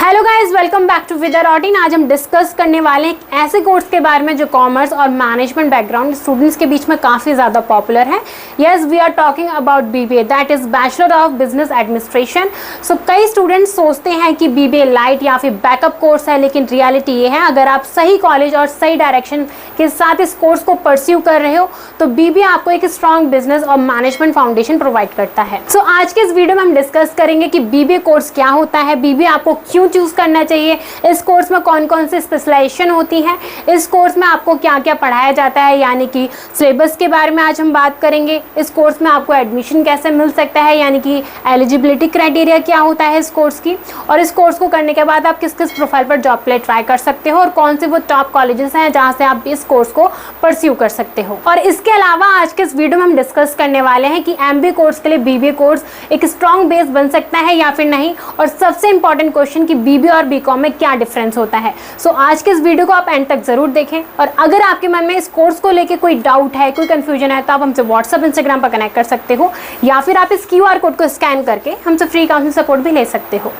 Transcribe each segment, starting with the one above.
Hello guys, welcome back to with routine. आज हम discuss करने वाले हैं ऐसे कोर्स के बारे में जो कॉमर्स और मैनेजमेंट बैकग्राउंड स्टूडेंट्स के बीच में काफ़ी ज़्यादा पॉपुलर है। Yes, we are talking about BBA, that is bachelor of business administration. So कई स्टूडेंट्स सोचते हैं कि बीबीए लाइट या फिर बैकअप कोर्स है, लेकिन रियलिटी ये है अगर आप सही कॉलेज और सही डायरेक्शन के साथ इस कोर्स को परस्यू कर रहे हो तो बीबीए आपको एक स्ट्रॉन्ग बिजनेस और मैनेजमेंट फाउंडेशन प्रोवाइड करता है। सो आज के इस वीडियो में हम डिस्कस करेंगे कि बीबीए कोर्स क्या होता है, बीबीए आपको क्यों चूज करना चाहिए, इस कोर्स में कौन कौन सी स्पेशलाइजेशन होती है, इस कोर्स में आपको क्या क्या पढ़ाया जाता है, यानी कि सिलेबस के बारे में आज हम बात करेंगे। इस कोर्स में आपको एडमिशन कैसे मिल सकता है, यानी कि एलिजिबिलिटी क्राइटेरिया क्या होता है इस कोर्स की, और इस कोर्स को करने के बाद आप किस किस प्रोफाइल पर जॉब के लिए ट्राई कर सकते हो और कौन से वो टॉप कॉलेजेस हैं जहाँ से आप इस कोर्स को परस्यू कर सकते हो। और इसके अलावा आज के इस वीडियो में हम डिस्कस करने वाले हैं कि एमबीए कोर्स के लिए बीबीए कोर्स एक स्ट्रॉन्ग बेस बन सकता है या फिर नहीं, और सबसे इंपॉर्टेंट क्वेश्चन कि बीबीए और बीकॉम में क्या डिफरेंस होता है। सो आज के इस वीडियो को आप एंड तक जरूर देखें, और अगर आपके मन में इस कोर्स को लेके कोई डाउट है, कोई कंफ्यूजन है, तो आप हमसे व्हाट्सएप इंस्टाग्राम पर कनेक्ट कर सकते हो, या फिर आप इस QR कोड को स्कैन करके हमसे फ्री काउंसलिंग सपोर्ट भी ले सकते हो।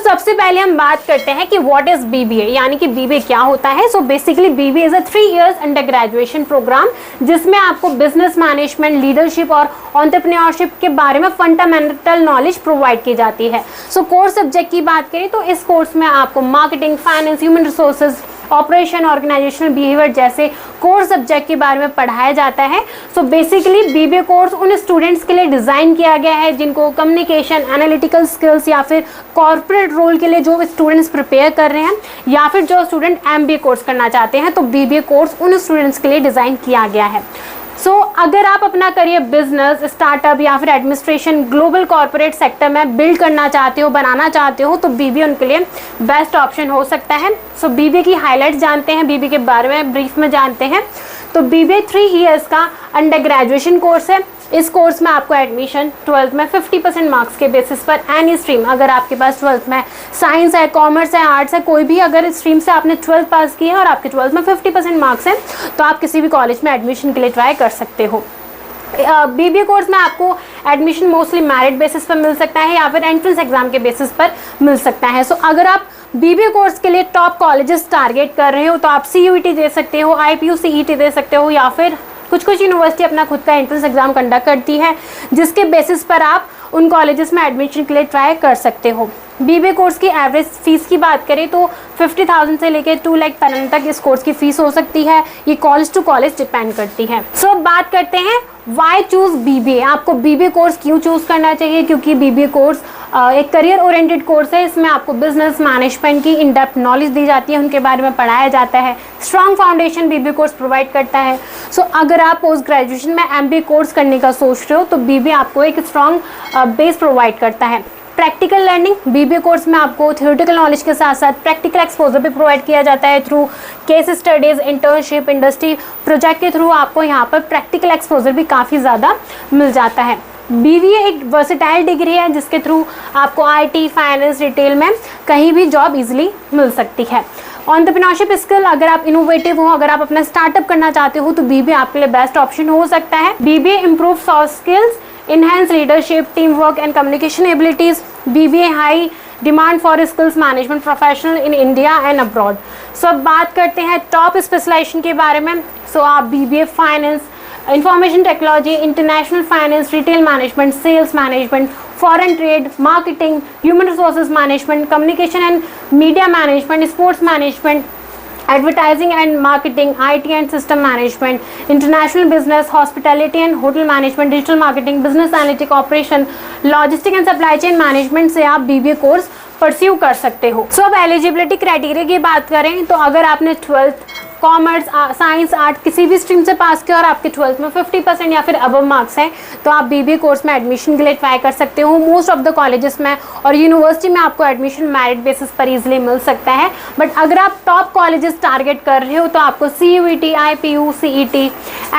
सबसे पहले हम बात करते हैं कि व्हाट इज बीबीए, यानी कि बीबीए क्या होता है। So basically BBA is a 3 years under graduation programme जिसमें आपको बिजनेस मैनेजमेंट, लीडरशिप और एंटरप्रेन्योरशिप के बारे में फंडामेंटल नॉलेज प्रोवाइड की जाती है। सो कोर सब्जेक्ट की बात करें तो इस कोर्स में आपको marketing, finance, human resources, operation, organizational behaviour जैसे कोर सब्जेक्ट के बारे में पढ़ाया जाता है। सो बेसिकली बीबीए कोर्स उन स्टूडेंट्स के लिए डिज़ाइन किया गया है जिनको कम्युनिकेशन, एनालिटिकल स्किल्स या फिर कॉर्पोरेट रोल के लिए जो स्टूडेंट्स प्रिपेयर कर रहे हैं, या फिर जो स्टूडेंट एमबीए कोर्स करना चाहते हैं, तो बीबीए कोर्स उन स्टूडेंट्स के लिए डिज़ाइन किया गया है। सो अगर आप अपना करियर बिजनेस, स्टार्टअप या फिर एडमिनिस्ट्रेशन, ग्लोबल कॉर्पोरेट सेक्टर में बिल्ड करना चाहते हो, बनाना चाहते हो, तो बीबीए उनके लिए बेस्ट ऑप्शन हो सकता है। सो बीबीए की हाइलाइट्स जानते हैं, बीबीए के बारे में ब्रीफ में जानते हैं। तो बीबीए 3 इयर्स का अंडर ग्रेजुएशन कोर्स है। इस कोर्स में आपको एडमिशन 12th में 50% मार्क्स के बेसिस पर एनी स्ट्रीम, अगर आपके पास 12th में साइंस है, कॉमर्स है, आर्ट्स है, कोई भी अगर स्ट्रीम से आपने 12th पास की है और आपके 12th में 50% मार्क्स हैं, तो आप किसी भी कॉलेज में एडमिशन के लिए ट्राई कर सकते हो। बीबीए कोर्स में आपको एडमिशन मोस्टली मेरिट बेसिस पर मिल सकता है या फिर एंट्रेंस एग्जाम के बेसिस पर मिल सकता है। सो अगर आप बीबीए कोर्स के लिए टॉप कॉलेजेस टारगेट कर रहे हो तो आप CUET दे सकते हो, IPU CET दे सकते हो, या फिर कुछ यूनिवर्सिटी अपना खुद का एंट्रेंस एग्जाम कंडक्ट करती है जिसके बेसिस पर आप उन कॉलेजेस में एडमिशन के लिए ट्राई कर सकते हो। बीबीए कोर्स की एवरेज फीस की बात करें तो 50,000 से लेकर 2 लाख पर annum तक इस कोर्स की फीस हो सकती है। ये कॉलेज टू कॉलेज डिपेंड करती है। सो बात करते हैं वाई चूज बीबीए, आपको बीबीए कोर्स क्यों चूज करना चाहिए, क्योंकि बीबीए कोर्स एक करियर ओरिएंटेड कोर्स है। इसमें आपको बिजनेस मैनेजमेंट की इन डेप्थ नॉलेज दी जाती है, उनके बारे में पढ़ाया जाता है। Strong foundation BBA course provide करता है। सो अगर आप पोस्ट ग्रेजुएशन में एमबीए कोर्स करने का सोच रहे हो तो बीबीए आपको एक स्ट्रॉन्ग बेस प्रोवाइड करता है। प्रैक्टिकल लर्निंग, बीबीए कोर्स में आपको थ्योरेटिकल नॉलेज के साथ साथ प्रैक्टिकल एक्सपोजर भी प्रोवाइड किया जाता है through case studies, internship, industry project के थ्रू आपको यहाँ पर प्रैक्टिकल एक्सपोजर भी काफ़ी ज़्यादा मिल जाता है। बीबीए एक वर्सेटाइल डिग्री है जिसके थ्रू आपको IT, फाइनेंस, रिटेल में कहीं भी जॉब इजीली मिल सकती है। एंटरप्रेन्योरशिप स्किल, अगर आप इनोवेटिव हो, अगर आप अपना स्टार्टअप करना चाहते हो तो बीबीए आपके लिए बेस्ट ऑप्शन हो सकता है। BBA improve soft skills, enhance leadership, teamwork and communication abilities. BBA high demand for skills management professional in India and abroad. So अब बात करते हैं टॉप स्पेशलाइजेशन के बारे में। सो आप BBA finance, information technology, international finance, retail management, sales management, foreign trade, marketing, human resources management, communication and media management, sports management, advertising and marketing, IT and system management, international business, hospitality and hotel management, digital marketing, business analytic, operation, logistic and supply chain management से आप BBA course pursue कर सकते हो। सो अब eligibility criteria की बात करें तो अगर आपने 12th कॉमर्स, साइंस, आर्ट किसी भी स्ट्रीम से पास किया और आपके 12th में 50% या फिर अबव मार्क्स हैं तो आप बीबीए कोर्स में एडमिशन के लिए ट्राई कर सकते हो। मोस्ट ऑफ द कॉलेजेस में और यूनिवर्सिटी में आपको एडमिशन मेरिट बेसिस पर इजीली मिल सकता है। बट अगर आप टॉप कॉलेजेस टारगेट कर रहे हो तो आपको CUET, IPU, CET,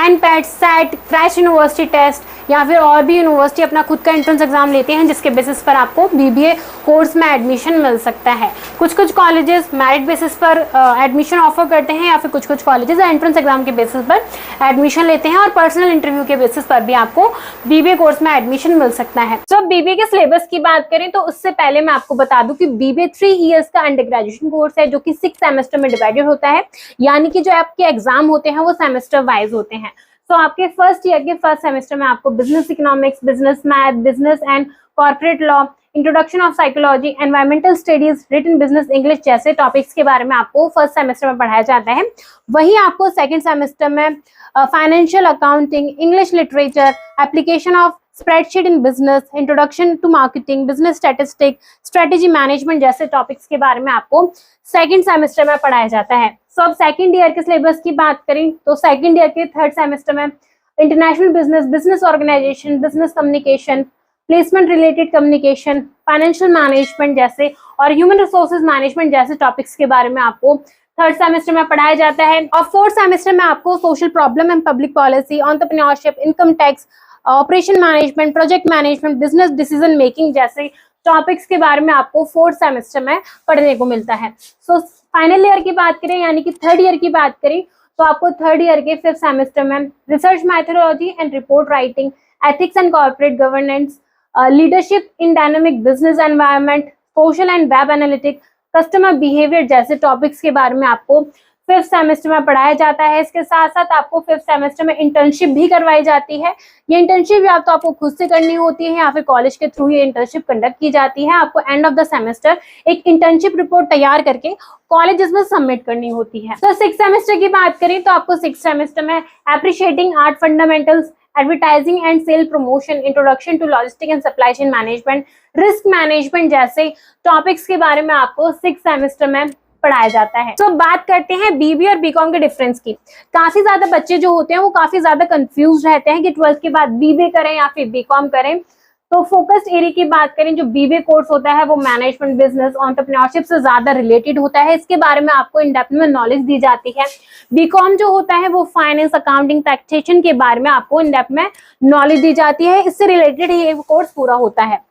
NPET, SET, crash university test या फिर और भी यूनिवर्सिटी अपना खुद का एंट्रेंस एग्जाम लेते हैं जिसके बेसिस पर आपको बीबीए कोर्स में एडमिशन मिल सकता है। कुछ कुछ कॉलेजेस मेरिट बेसिस पर एडमिशन ऑफर करते हैं या फिर कुछ कुछ कॉलेजेस एंट्रेंस एग्जाम के बेसिस पर एडमिशन लेते हैं और पर्सनल इंटरव्यू के बेसिस पर भी आपको बीबीए कोर्स में एडमिशन मिल सकता है। तो अब बीबीए के सिलेबस की बात करें तो उससे पहले मैं आपको बता दूं कि बीबीए 3 इयर्स का अंडर ग्रेजुएशन कोर्स है जो कि 6 सेमेस्टर में डिवाइडेड होता है, यानी कि जो आपके एग्जाम होते हैं वो सेमेस्टर वाइज होते हैं। तो आपके फर्स्ट ईयर के फर्स्ट सेमेस्टर में आपको business economics, business math, business and corporate law, introduction of psychology, environmental studies, written business English जैसे टॉपिक्स के बारे में आपको फर्स्ट सेमेस्टर में पढ़ाया जाता है। वहीं आपको सेकंड सेमेस्टर में financial accounting, English literature, application of spreadsheet in business, introduction to marketing, business statistic, strategy management जैसे टॉपिक्स के बारे में आपको सेकंड सेमेस्टर में पढ़ाया जाता है। सो अब सेकंड ईयर के सिलेबस की बात करें तो सेकंड ईयर के थर्ड सेमेस्टर में international business, business organization, business communication, placement related communication, financial management जैसे और ह्यूमन रिसोर्सेज मैनेजमेंट जैसे टॉपिक्स के बारे में आपको थर्ड सेमेस्टर में पढ़ाया जाता है। और फोर्थ सेमेस्टर में आपको social problem and public policy, entrepreneurship, income tax, operation management, project management, business decision making जैसे टॉपिक्स के बारे में आपको फोर्थ सेमेस्टर में पढ़ने को मिलता है। सो फाइनल ईयर की बात करें यानी कि थर्ड ईयर की बात करें तो आपको थर्ड ईयर के फिफ्थ सेमेस्टर में research methodology and report writing, ethics and corporate governance, leadership in dynamic business environment, social and web analytic, customer behaviour जैसे टॉपिक्स के बारे में आपको फिफ्थ सेमेस्टर में पढ़ाया जाता है। इसके साथ साथ आपको फिफ्थ सेमेस्टर में इंटर्नशिप भी करवाई जाती है। ये इंटर्नशिप या तो आपको खुद से करनी होती है या फिर कॉलेज के थ्रू ये इंटर्नशिप कंडक्ट की जाती है। आपको एंड ऑफ द सेमेस्टर एक इंटर्नशिप रिपोर्ट तैयार करके कॉलेजेस में सबमिट करनी होती है। तो सिक्स सेमेस्टर की बात करें तो आपको सिक्स सेमेस्टर में appreciating art fundamentals, advertising and sale promotion, introduction to logistic and supply chain management, risk management जैसे टॉपिक्स के बारे में आपको सिक्स सेमेस्टर में पढ़ाया जाता है। तो बात करते हैं बीबीए और बीकॉम के डिफरेंस की। काफी ज्यादा बच्चे जो होते हैं वो काफी ज्यादा कंफ्यूज रहते हैं कि ट्वेल्थ के बाद बीबीए करें या फिर बीकॉम करें। तो फोकस्ड एरिया की बात करें, जो बीबीए कोर्स होता है वो मैनेजमेंट, बिजनेस, एंटरप्रेन्योरशिप से ज्यादा रिलेटेड होता है। इसके बारे में आपको इन डेप्थ में नॉलेज दी जाती है। बीकॉम जो होता है वो फाइनेंस, अकाउंटिंग, टैक्सेशन के बारे में आपको इन डेप्थ में नॉलेज दी जाती है। इससे रिलेटेड ही ये कोर्स पूरा होता है।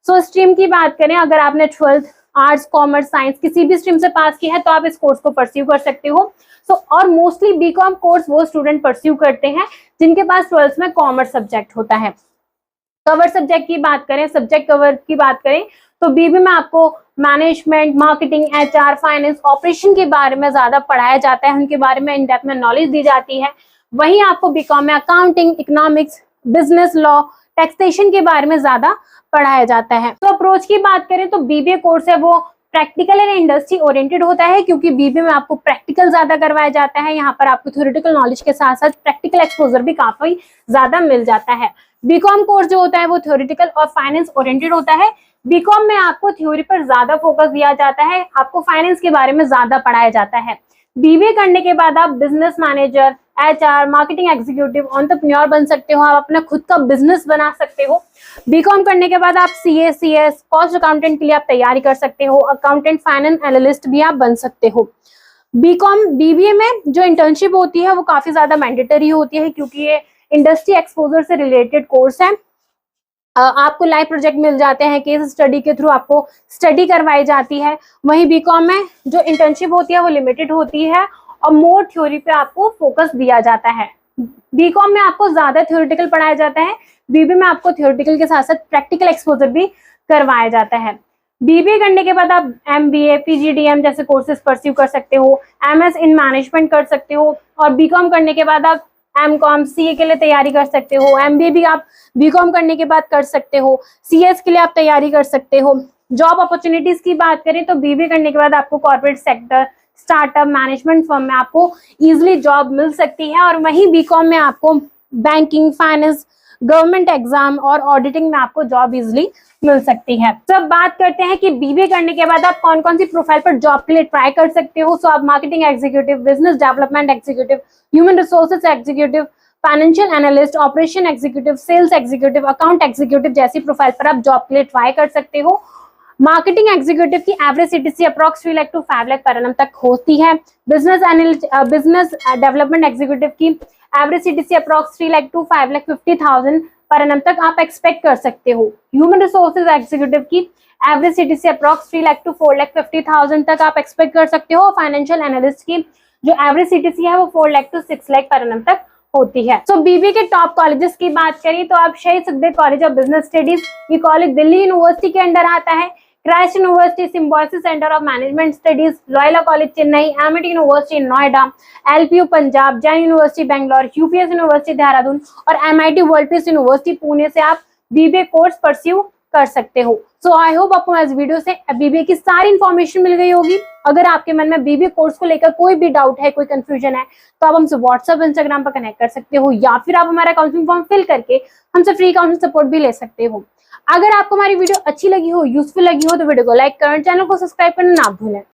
सो स्ट्रीम की बात करें, अगर आपने ट्वेल्थ आर्ट्स, कॉमर्स, साइंस किसी भी स्ट्रीम से पास किया है तो आप इस कोर्स को परस्यू कर सकते हो। और मोस्टली बीकॉम कोर्स वो स्टूडेंट परस्यू करते हैं जिनके पास ट्वेल्थ में कॉमर्स सब्जेक्ट होता है। कवर सब्जेक्ट की बात करें, सब्जेक्ट कवर की बात करें तो बीबी में आपको management, marketing, HR, finance, operation के बारे में ज्यादा पढ़ाया जाता है, उनके बारे में इन डेप्थ में नॉलेज दी जाती है। वहीं आपको बीकॉम में accounting, economics, business law, taxation के बारे में ज्यादा पढ़ाया जाता है। तो अप्रोच की बात करें तो बीबीए कोर्स है वो प्रैक्टिकल एंड इंडस्ट्री ओरिएंटेड होता है, क्योंकि बीबीए में आपको प्रैक्टिकल ज्यादा करवाया जाता है। यहाँ पर आपको थ्योरेटिकल नॉलेज के साथ साथ प्रैक्टिकल एक्सपोजर भी काफी ज्यादा मिल जाता है। बीकॉम कोर्स जो होता है वो थ्योरेटिकल और फाइनेंस ओरिएंटेड होता है। बीकॉम में आपको थ्योरी पर ज्यादा फोकस दिया जाता है, आपको फाइनेंस के बारे में ज्यादा पढ़ाया जाता है। बीबीए करने के बाद आप business manager, HR, marketing executive, entrepreneur बन सकते हो, आप अपना खुद का बिजनेस बना सकते हो। बीकॉम करने के बाद आप सीए, सीएस, कॉस्ट अकाउंटेंट के लिए आप तैयारी कर सकते हो, अकाउंटेंट, फाइनेंस एनालिस्ट भी आप बन सकते हो। बीकॉम बीबीए में जो इंटर्नशिप होती है वो काफी ज्यादा मैंडेटरी होती है, क्योंकि ये इंडस्ट्री एक्सपोजर से रिलेटेड कोर्स है। आपको लाइव प्रोजेक्ट मिल जाते हैं, केस स्टडी के थ्रू आपको स्टडी करवाई जाती है। वहीं बीकॉम में जो इंटर्नशिप होती है वो लिमिटेड होती है और मोर थ्योरी पे आपको फोकस दिया जाता है। बीकॉम में आपको ज्यादा थ्योरेटिकल पढ़ाया जाता है, बीबीए में आपको थ्योरेटिकल के साथ साथ प्रैक्टिकल एक्सपोजर भी करवाया जाता है। बीबीए करने के बाद आप एमबीए, पीजीडीएम जैसे कोर्सेज परस्यू कर सकते हो, एमएस इन मैनेजमेंट कर सकते हो, और बीकॉम करने के बाद आप एमकॉम, सीए के लिए तैयारी कर सकते हो। एमबीए भी आप बीकॉम करने के बाद कर सकते हो, सीएस के लिए आप तैयारी कर सकते हो। जॉब अपॉर्चुनिटीज की बात करें तो बीबीए करने के बाद आपको corporate sector, startup, management firm में आपको इजीली जॉब मिल सकती है। और वहीं बीकॉम में आपको बैंकिंग, फाइनेंस, गवर्नमेंट एग्जाम और ऑडिटिंग में आपको जॉब इजीली मिल सकती है। तो अब बात करते हैं कि बीबीए करने के बाद आप कौन कौन सी प्रोफाइल पर जॉब के लिए ट्राई कर सकते हो। सो आप marketing executive, business development executive, human resources executive, financial analyst, operation executive, sales executive, account executive जैसी प्रोफाइल पर आप जॉब के लिए ट्राई कर सकते हो। मार्केटिंग एग्जीक्यूटिव की average CTC approx 3 lakh to 5 lakh per annum तक होती है। बिजनेस डेवलपमेंट एग्जीक्यूटिव की average CTC approx 3 lakh to 5,50,000 पर annum तक आप एक्सपेक्ट कर सकते हो। ह्यूमन रिसोर्सेज एग्जीक्यूटिव की average CTC approx 3 lakh to 4,50,000 तक आप एक्सपेक्ट कर सकते हो। फाइनेंशियल एनालिस्ट की जो एवरेज सीटीसी है वो 4 लाख टू 6 लाख पर annum तक होती है। सो बीबीए के टॉप कॉलेजेस की बात करें तो आप Shaheed Sukhdev college of business studies, ये कॉलेज दिल्ली यूनिवर्सिटी के अंडर आता है। Christ university, Symbiosis centre of management studies, Loyola college Chennai, Amity university Noida, LPU Punjab, Jain university Bangalore, UPS university Dehradun और MIT world peace university Pune से आप बीबीए कोर्स परस्यू कर सकते हो। सो आई होप आपको इस वीडियो से बीबीए की सारी इन्फॉर्मेशन मिल गई होगी। अगर आपके मन में बीबीए कोर्स को लेकर कोई भी डाउट है, कोई कंफ्यूजन है, तो आप हमसे व्हाट्सएप, इंस्टाग्राम पर कनेक्ट कर सकते हो या फिर आप हमारा काउंसलिंग फॉर्म फिल करके हमसे फ्री काउंसलिंग सपोर्ट भी ले सकते हो। अगर आपको हमारी वीडियो अच्छी लगी हो, यूजफुल लगी हो, तो वीडियो को लाइक करें, चैनल को सब्सक्राइब करना ना भूलें।